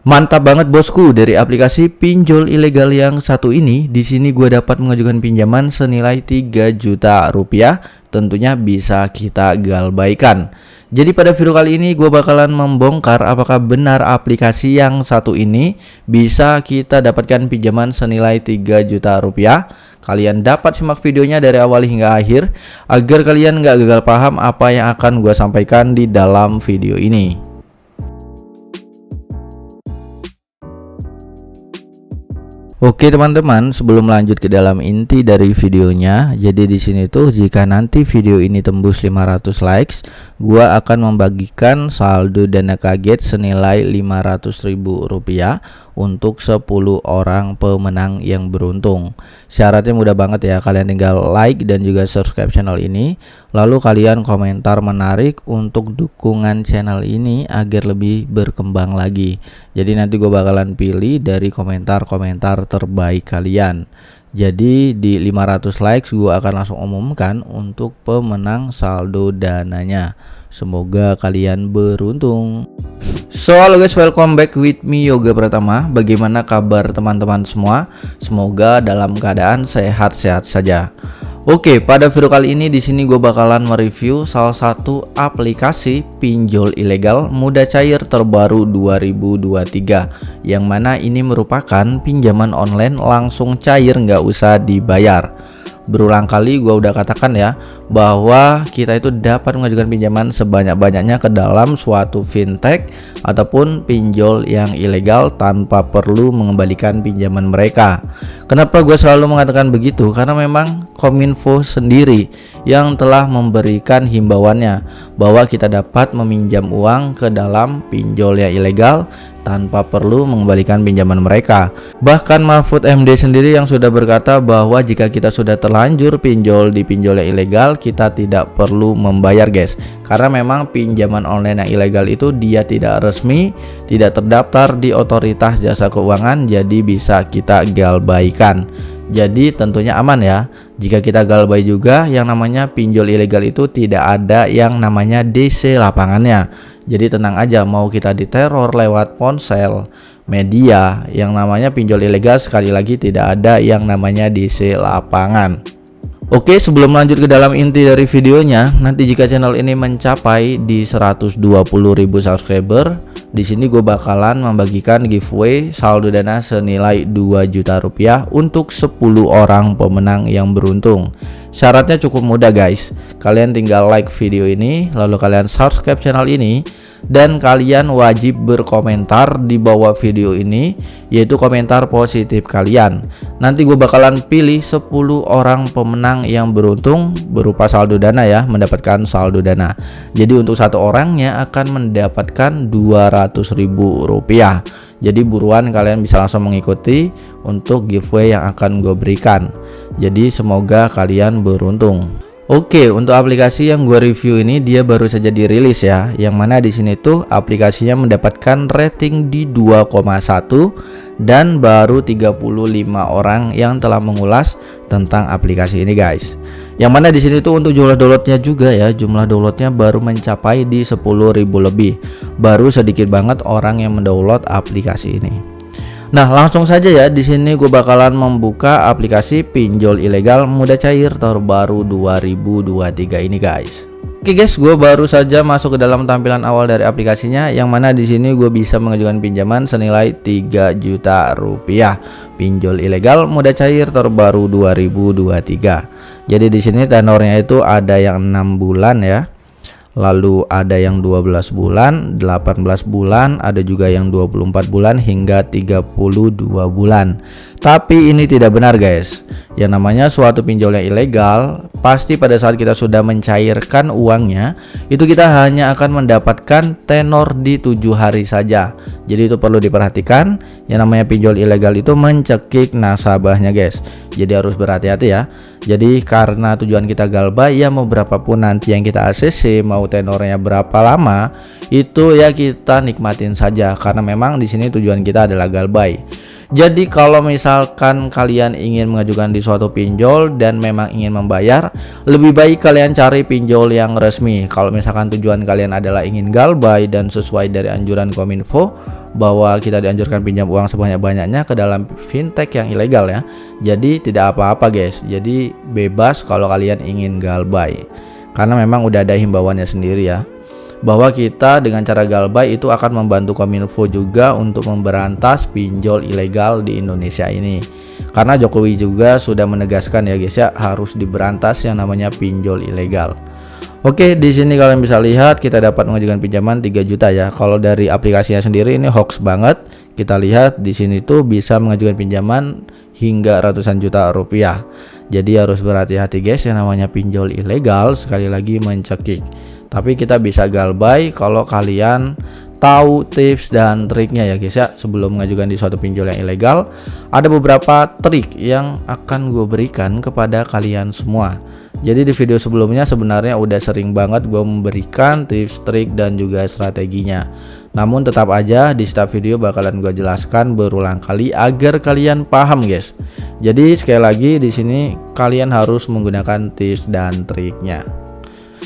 Mantap banget bosku, dari aplikasi pinjol ilegal yang satu ini. Di sini gue dapat mengajukan pinjaman senilai 3 juta rupiah. Tentunya bisa kita galbaikan. Jadi pada video kali ini gue bakalan membongkar apakah benar aplikasi yang satu ini bisa kita dapatkan pinjaman senilai 3 juta rupiah. Kalian dapat simak videonya dari awal hingga akhir agar kalian gak gagal paham apa yang akan gue sampaikan di dalam video ini. Oke teman-teman, sebelum lanjut ke dalam inti dari videonya, jadi di sini tuh jika nanti video ini tembus 500 likes, gua akan membagikan saldo dana kaget senilai Rp500.000 untuk 10 orang pemenang yang beruntung. Syaratnya mudah banget ya, kalian tinggal like dan juga subscribe channel ini, lalu kalian komentar menarik untuk dukungan channel ini agar lebih berkembang lagi. Jadi nanti gue bakalan pilih dari komentar-komentar terbaik kalian. Jadi di 500 likes gue akan langsung umumkan untuk pemenang saldo dananya. Semoga kalian beruntung. So halo guys, welcome back with me Yoga Pratama. Bagaimana kabar teman-teman semua? Semoga dalam keadaan sehat-sehat saja. Oke, pada video kali ini di sini gue bakalan mereview salah satu aplikasi pinjol ilegal mudah cair terbaru 2023, yang mana ini merupakan pinjaman online langsung cair nggak usah dibayar. Berulang kali gue udah katakan ya bahwa kita itu dapat mengajukan pinjaman sebanyak-banyaknya ke dalam suatu fintech ataupun pinjol yang ilegal tanpa perlu mengembalikan pinjaman mereka. Kenapa gue selalu mengatakan begitu? Karena memang Kominfo sendiri yang telah memberikan himbauannya bahwa kita dapat meminjam uang ke dalam pinjol yang ilegal tanpa perlu mengembalikan pinjaman mereka. Bahkan Mahfud MD sendiri yang sudah berkata bahwa jika kita sudah terlanjur pinjol di pinjol yang ilegal, kita tidak perlu membayar guys. Karena memang pinjaman online yang ilegal itu dia tidak resmi, tidak terdaftar di otoritas jasa keuangan, jadi bisa kita galbaikan. Jadi tentunya aman ya. Jika kita galbay juga, yang namanya pinjol ilegal itu tidak ada yang namanya DC lapangannya. Jadi tenang aja, mau kita diteror lewat ponsel, media, yang namanya pinjol ilegal sekali lagi tidak ada yang namanya DC lapangan. Oke, sebelum lanjut ke dalam inti dari videonya, nanti jika channel ini mencapai di 120.000 subscriber, di sini gue bakalan membagikan giveaway saldo dana senilai 2 juta rupiah untuk 10 orang pemenang yang beruntung. Syaratnya cukup mudah guys. Kalian tinggal like video ini, lalu kalian subscribe channel ini, dan kalian wajib berkomentar di bawah video ini, yaitu komentar positif kalian. Nanti gue bakalan pilih 10 orang pemenang yang beruntung berupa saldo dana ya, mendapatkan saldo dana. Jadi untuk satu orangnya akan mendapatkan Rp200.000. Jadi buruan kalian bisa langsung mengikuti untuk giveaway yang akan gue berikan. Jadi semoga kalian beruntung. Oke, untuk aplikasi yang gue review ini dia baru saja dirilis ya, yang mana di sini tuh aplikasinya mendapatkan rating di 2,1 dan baru 35 orang yang telah mengulas tentang aplikasi ini guys. Yang mana di sini tuh untuk jumlah downloadnya juga ya, jumlah downloadnya baru mencapai di 10.000 lebih. Baru sedikit banget orang yang mendownload aplikasi ini. Nah, langsung saja ya, di sini gue bakalan membuka aplikasi pinjol ilegal mudah cair terbaru 2023 ini guys. Oke guys, gue baru saja masuk ke dalam tampilan awal dari aplikasinya, yang mana di sini gue bisa mengajukan pinjaman senilai 3 juta rupiah. Pinjol ilegal mudah cair terbaru 2023. Jadi di sini tenornya itu ada yang 6 bulan ya. Lalu ada yang 12 bulan, 18 bulan, ada juga yang 24 bulan hingga 32 bulan. Tapi ini tidak benar guys. Yang namanya suatu pinjol yang ilegal, pasti pada saat kita sudah mencairkan uangnya, itu kita hanya akan mendapatkan tenor di 7 hari saja. Jadi itu perlu diperhatikan. Yang namanya pinjol ilegal itu mencekik nasabahnya guys. Jadi harus berhati-hati ya. Jadi karena tujuan kita galbay ya, mau berapapun nanti yang kita ACC, mau tenornya berapa lama, itu ya kita nikmatin saja karena memang di sini tujuan kita adalah galbay. Jadi kalau misalkan kalian ingin mengajukan di suatu pinjol dan memang ingin membayar, lebih baik kalian cari pinjol yang resmi. Kalau misalkan tujuan kalian adalah ingin galbay dan sesuai dari anjuran Kominfo bahwa kita dianjurkan pinjam uang sebanyak-banyaknya ke dalam fintech yang ilegal ya. Jadi tidak apa-apa guys. Jadi bebas kalau kalian ingin galbay. Karena memang udah ada himbauannya sendiri ya, bahwa kita dengan cara galbay itu akan membantu Kominfo juga untuk memberantas pinjol ilegal di Indonesia ini. Karena Jokowi juga sudah menegaskan ya guys ya, harus diberantas yang namanya pinjol ilegal. Oke, di sini kalian bisa lihat kita dapat mengajukan pinjaman 3 juta ya. Kalau dari aplikasinya sendiri ini hoax banget. Kita lihat di sini tuh bisa mengajukan pinjaman hingga ratusan juta rupiah. Jadi harus berhati-hati guys, yang namanya pinjol ilegal sekali lagi mencekik. Tapi kita bisa galbay kalau kalian tahu tips dan triknya ya guys ya. Sebelum mengajukan di suatu pinjol yang ilegal, ada beberapa trik yang akan gue berikan kepada kalian semua. Jadi di video sebelumnya sebenarnya udah sering banget gue memberikan tips, trik dan juga strateginya. Namun tetap aja di setiap video bakalan gue jelaskan berulang kali agar kalian paham guys. Jadi sekali lagi di sini kalian harus menggunakan tips dan triknya.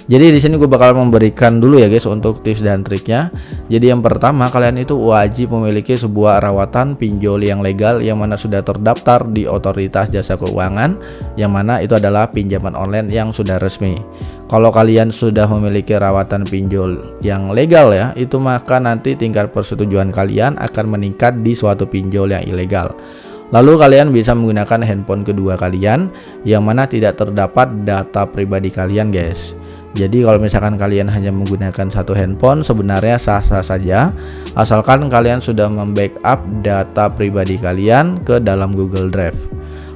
Jadi di sini gue bakal memberikan dulu ya guys untuk tips dan triknya. Jadi yang pertama, kalian itu wajib memiliki sebuah rawatan pinjol yang legal yang mana sudah terdaftar di Otoritas Jasa Keuangan, yang mana itu adalah pinjaman online yang sudah resmi. Kalau kalian sudah memiliki rawatan pinjol yang legal ya, itu maka nanti tingkat persetujuan kalian akan meningkat di suatu pinjol yang ilegal. Lalu kalian bisa menggunakan handphone kedua kalian yang mana tidak terdapat data pribadi kalian guys. Jadi kalau misalkan kalian hanya menggunakan satu handphone sebenarnya sah-sah saja, asalkan kalian sudah membackup data pribadi kalian ke dalam Google Drive.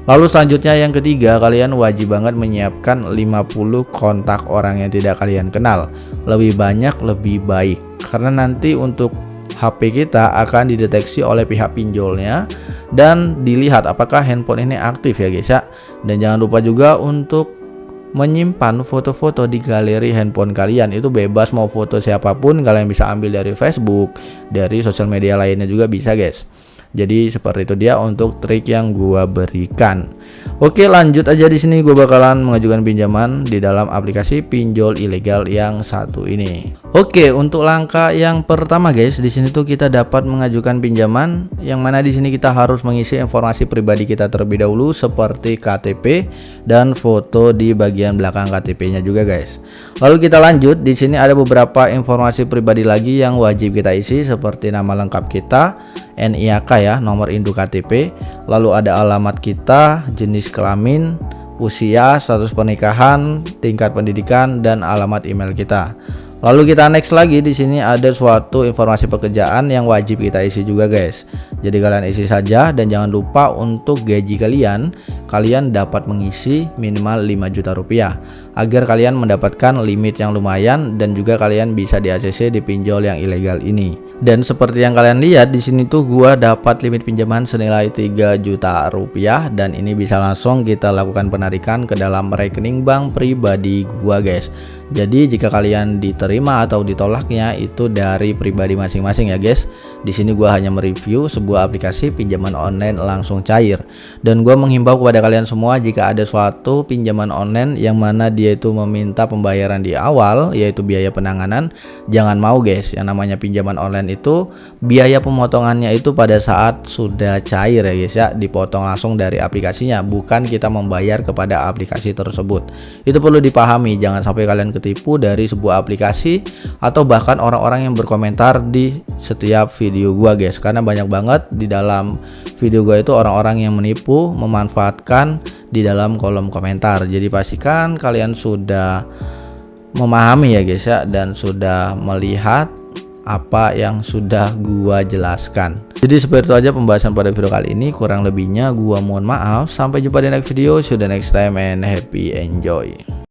Lalu selanjutnya yang ketiga, kalian wajib banget menyiapkan 50 kontak orang yang tidak kalian kenal. Lebih banyak lebih baik, karena nanti untuk HP kita akan dideteksi oleh pihak pinjolnya dan dilihat apakah handphone ini aktif ya guys ya. Dan jangan lupa juga untuk menyimpan foto-foto di galeri handphone kalian. Itu bebas, mau foto siapapun kalian bisa ambil dari Facebook, dari sosial media lainnya juga bisa guys. Jadi seperti itu dia untuk trik yang gua berikan. Oke, lanjut aja. Di sini gua bakalan mengajukan pinjaman di dalam aplikasi pinjol ilegal yang satu ini. Oke, untuk langkah yang pertama guys, di sini tuh kita dapat mengajukan pinjaman yang mana di sini kita harus mengisi informasi pribadi kita terlebih dahulu seperti KTP dan foto di bagian belakang KTP-nya juga guys. Lalu kita lanjut, di sini ada beberapa informasi pribadi lagi yang wajib kita isi seperti nama lengkap kita, NIK ya, nomor induk KTP, lalu ada alamat kita, jenis kelamin, usia, status pernikahan, tingkat pendidikan dan alamat email kita. Lalu kita next lagi, di sini ada suatu informasi pekerjaan yang wajib kita isi juga guys. Jadi kalian isi saja dan jangan lupa untuk gaji kalian dapat mengisi minimal 5 juta rupiah agar kalian mendapatkan limit yang lumayan dan juga kalian bisa di ACC di pinjol yang ilegal ini. Dan seperti yang kalian lihat di sini tuh gua dapat limit pinjaman senilai 3 juta rupiah dan ini bisa langsung kita lakukan penarikan ke dalam rekening bank pribadi gua guys. Jadi jika kalian diterima atau ditolaknya itu dari pribadi masing-masing ya guys. Di sini gua hanya mereview sebuah aplikasi pinjaman online langsung cair. Dan gua menghimbau kepada kalian semua, jika ada suatu pinjaman online yang mana dia itu meminta pembayaran di awal yaitu biaya penanganan, jangan mau guys. Yang namanya pinjaman online itu biaya pemotongannya itu pada saat sudah cair ya guys ya, dipotong langsung dari aplikasinya, bukan kita membayar kepada aplikasi tersebut. Itu perlu dipahami, jangan sampai kalian ketipu dari sebuah aplikasi atau bahkan orang-orang yang berkomentar di setiap video gua guys, karena banyak banget di dalam video gua itu orang-orang yang menipu, memanfaatkan di dalam kolom komentar. Jadi pastikan kalian sudah memahami ya guys ya, dan sudah melihat apa yang sudah gua jelaskan. Jadi seperti itu aja pembahasan pada video kali ini, kurang lebihnya gua mohon maaf. Sampai jumpa di next video. See you the next time and happy enjoy.